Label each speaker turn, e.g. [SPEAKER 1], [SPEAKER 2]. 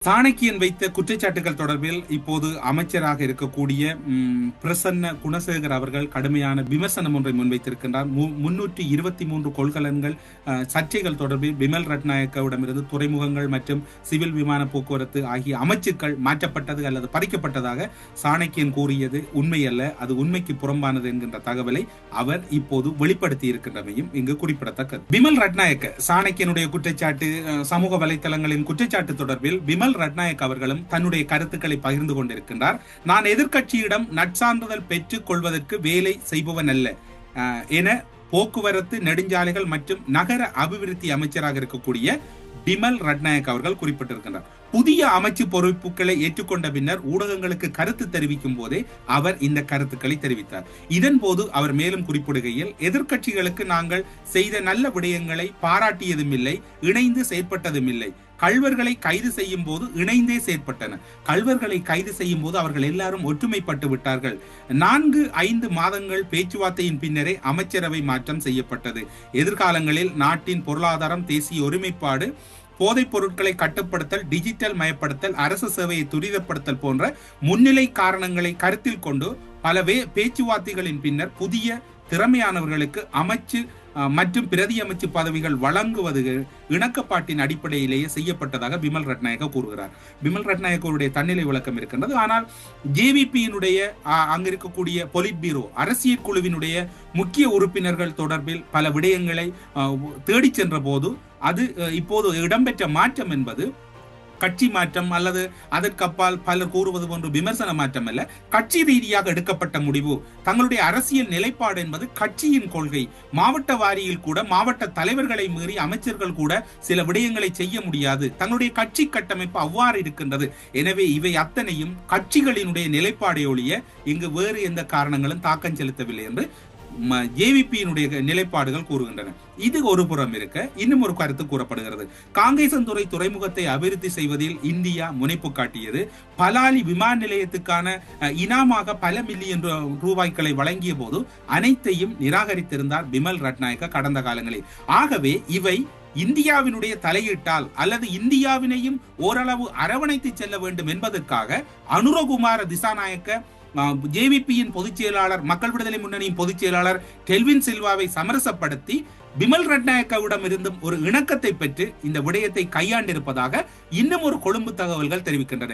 [SPEAKER 1] சாணக்கியன் வைத்த குற்றச்சாட்டுகள் தொடர்பில் இப்போது அமைச்சராக இருக்கக்கூடிய பிரசன்ன குணசேகர் அவர்கள் கடுமையான விமர்சனம் ஒன்றை முன்வைத்திருக்கின்றார். 323 கொள்கலன்கள் சர்ச்சைகள் தொடர்பில் பிமல் ரட்நாயக்கவிடமிருந்து துறைமுகங்கள் மற்றும் சிவில் விமான போக்குவரத்து ஆகிய அமைச்சுக்கள் மாற்றப்பட்டது அல்லது பறிக்கப்பட்டதாக சாணக்கியன் கூறியது உண்மையல்ல, அது உண்மைக்கு புறம்பானது என்கின்ற தகவலை அவர் இப்போது வெளிப்படுத்தி இருக்கின்றமையும் இங்கு குறிப்பிடத்தக்கது. பிமல் ரட்நாயக்க சாணக்கியனுடைய குற்றச்சாட்டு, சமூக வலைதளங்களின் குற்றச்சாட்டு தொடர்பில் பிமல் ரட்நாயக் அவர்களும் தன்னுடைய கருத்துக்களை பகிர்ந்து கொண்டிருக்கின்றார். நான் எதிர்க்கட்சியிடம் நற்சான்றிதழ் பெற்றுக் கொள்வதற்கு வேலை செய்பவன் அல்ல என போக்குவரத்து, நெடுஞ்சாலைகள் மற்றும் நகர அபிவிருத்தி அமைச்சராக இருக்கக்கூடிய பிமல் ரட்நாயக் அவர்கள் குறிப்பிட்டிருக்கின்றார். புதிய அமைச்சு பொறுப்புகளை ஏற்றுக்கொண்ட பின்னர் ஊடகங்களுக்கு கருத்து தெரிவிக்கும் போதே அவர் இந்த கருத்துக்களை தெரிவித்தார். இதன் போது அவர் மேலும் குறிப்பிடுகையில், எதிர்க்கட்சிகளுக்கு நாங்கள் செய்த நல்ல விடயங்களை பாராட்டியதும் இல்லை, இணைந்து செயற்பட்டதும் இல்லை. கள்வர்களை கைது செய்யும் போது இணைந்தே செயற்பட்டன. கள்வர்களை கைது செய்யும் போது அவர்கள் எல்லாரும் ஒற்றுமைப்பட்டு விட்டார்கள். 4-5 மாதங்கள் பேச்சுவார்த்தையின் பின்னரே அமைச்சரவை மாற்றம் செய்யப்பட்டது. எதிர்காலங்களில் நாட்டின் பொருளாதாரம், தேசிய ஒருமைப்பாடு, போதைப் பொருட்களை கட்டுப்படுத்தல், டிஜிட்டல் மயப்படுத்தல், அரசு சேவையை துரிதப்படுத்தல் போன்ற முன்னிலை காரணங்களை கருத்தில் கொண்டு பல பேச்சுவார்த்தைகளின் பின்னர் புதிய திறமையானவர்களுக்கு அமைச்சு மற்றும் பிரதி அமைச்சு பதவிகள் வழங்குவது இணக்கப்பாட்டின் அடிப்படையிலேயே செய்யப்பட்டதாக பிமல் ரட்நாயக்க கூறுகிறார். பிமல் ரட்நாயக்கருடைய தன்னிலை விளக்கம் இருக்கின்றது. ஆனால் ஜேவிபியினுடைய அங்கு இருக்கக்கூடிய பொலிட் பீரோ அரசியல் குழுவினுடைய முக்கிய உறுப்பினர்கள் தொடர்பில் பல விடயங்களை தேடி சென்ற போது அது இப்போது இடம்பெற்ற மாற்றம் என்பது கட்சி மாற்றம் அல்லது அதற்கு அப்பால் பலர் கூறுவது போன்று விமர்சன மாற்றம் அல்ல, கட்சி ரீதியாக எடுக்கப்பட்ட முடிவு. தங்களுடைய அரசியல் நிலைப்பாடு என்பது கட்சியின் கொள்கை. மாவட்ட வாரியில் கூட மாவட்ட தலைவர்களை மீறி அமைச்சர்கள் கூட சில விடயங்களை செய்ய முடியாது. தங்களுடைய கட்சி கட்டமைப்பு அவ்வாறு இருக்கின்றது. எனவே இவை அத்தனையும் கட்சிகளினுடைய நிலைப்பாடை ஒழிய இங்கு வேறு எந்த காரணங்களும் தாக்கம் செலுத்தவில்லை என்று ஜேவிபியினுடைய நிலைப்பாடுகள் கூறுகின்றன. இது ஒரு புறம் இருக்க, இன்னும் ஒரு கருத்து கூறப்படுகிறது. காங்கேசன்துறை துறைமுகத்தை அபிவிருத்தி செய்வதில் இந்தியா முனைப்பு காட்டியது. பலாலி விமான நிலையத்துக்கான இனாமாக பல மில்லியன் ரூபாய்களை வழங்கிய போது அனைத்தையும் நிராகரித்திருந்தார் பிமல் ரட்நாயக்க கடந்த காலங்களில். ஆகவே இவை இந்தியாவினுடைய தலையீட்டால் அல்லது இந்தியாவினையும் ஓரளவு அரவணைத்து செல்ல வேண்டும் என்பதற்காக அனுரகுமார திசாநாயக்க ஜேவிபியின் பொதுச் செயலாளர், மக்கள் விடுதலை முன்னணியின் பொதுச் செயலாளர் டெல்வின் சில்வாவை சமரசப்படுத்தி பிமல் ரட்நாயக்கவிடம் இருந்தும் ஒரு இணக்கத்தை பெற்று இந்த விடயத்தை கையாண்டிருப்பதாக இன்னும் ஒரு கொழும்பு தகவல்கள் தெரிவிக்கின்றன.